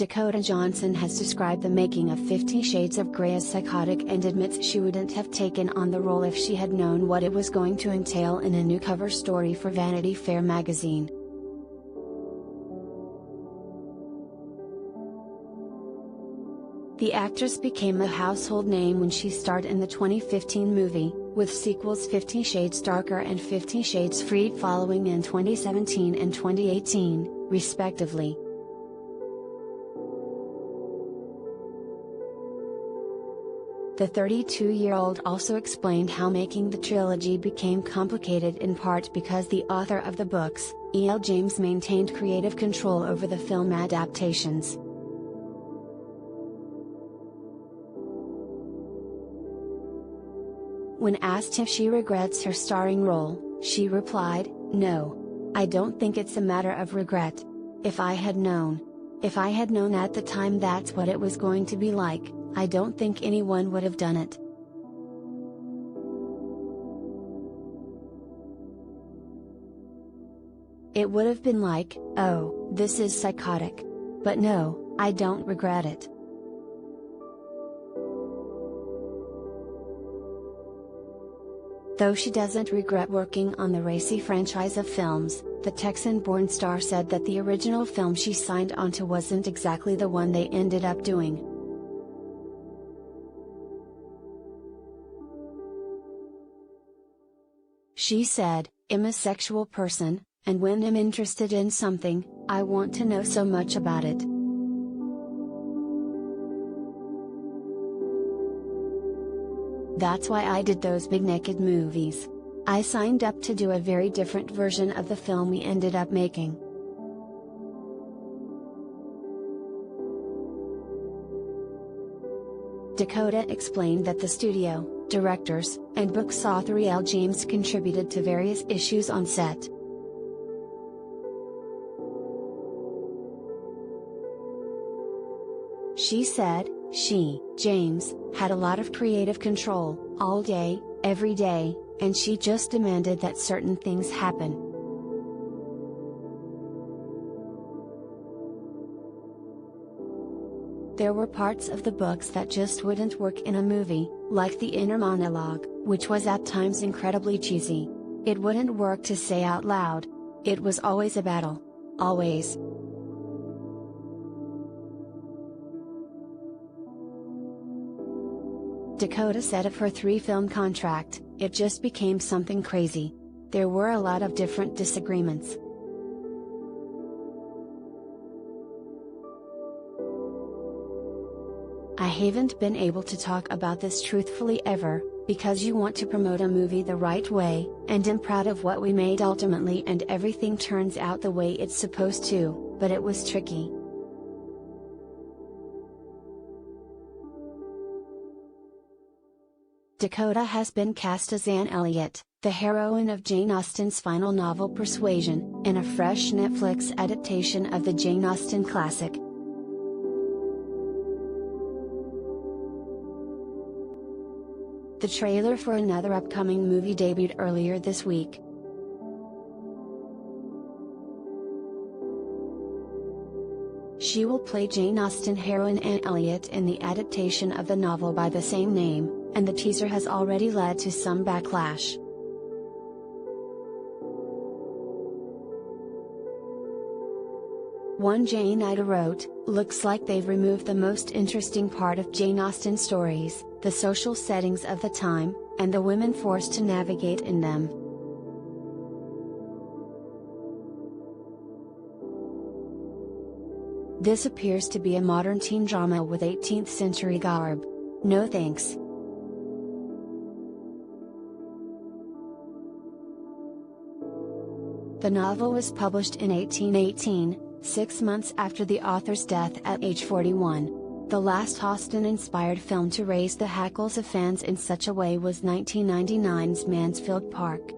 Dakota Johnson has described the making of 50 Shades of Grey as psychotic and admits she wouldn't have taken on the role if she had known what it was going to entail in a new cover story for Vanity Fair magazine. The actress became a household name when she starred in the 2015 movie, with sequels 50 Shades Darker and 50 Shades Freed following in 2017 and 2018, respectively. The 32-year-old also explained how making the trilogy became complicated in part because the author of the books, E.L. James, maintained creative control over the film adaptations. When asked if she regrets her starring role, she replied, "No. I don't think it's a matter of regret. If I had known at the time that's what it was going to be like, I don't think anyone would have done it." It would have been like, "Oh, this is psychotic. But no, I don't regret it." Though she doesn't regret working on the racy franchise of films, the Texan-born star said that the original film she signed onto wasn't exactly the one they ended up doing. She said, "I'm a sexual person, and when I'm interested in something, I want to know so much about it. That's why I did those big naked movies. I signed up to do a very different version of the film we ended up making." Dakota explained that the studio, directors, and books author E.L. James contributed to various issues on set. She said, James, had a lot of creative control, all day, every day, and she just demanded that certain things happen. There were parts of the books that just wouldn't work in a movie, like the inner monologue, which was at times incredibly cheesy. It wouldn't work to say out loud. It was always a battle. Always. Dakota said of her 3-film contract, "It just became something crazy. There were a lot of different disagreements. I haven't been able to talk about this truthfully ever, because you want to promote a movie the right way, and I'm proud of what we made ultimately and everything turns out the way it's supposed to, but it was tricky." Dakota has been cast as Anne Elliot, the heroine of Jane Austen's final novel Persuasion, in a fresh Netflix adaptation of the Jane Austen classic. The trailer for another upcoming movie debuted earlier this week. She will play Jane Austen heroine Anne Elliot in the adaptation of the novel by the same name, and the teaser has already led to some backlash. One Jane Ida wrote, "Looks like they've removed the most interesting part of Jane Austen stories, the social settings of the time, and the women forced to navigate in them." This appears to be a modern teen drama with 18th century garb. No thanks. The novel was published in 1818, 6 months after the author's death at age 41. The last Austen-inspired film to raise the hackles of fans in such a way was 1999's Mansfield Park.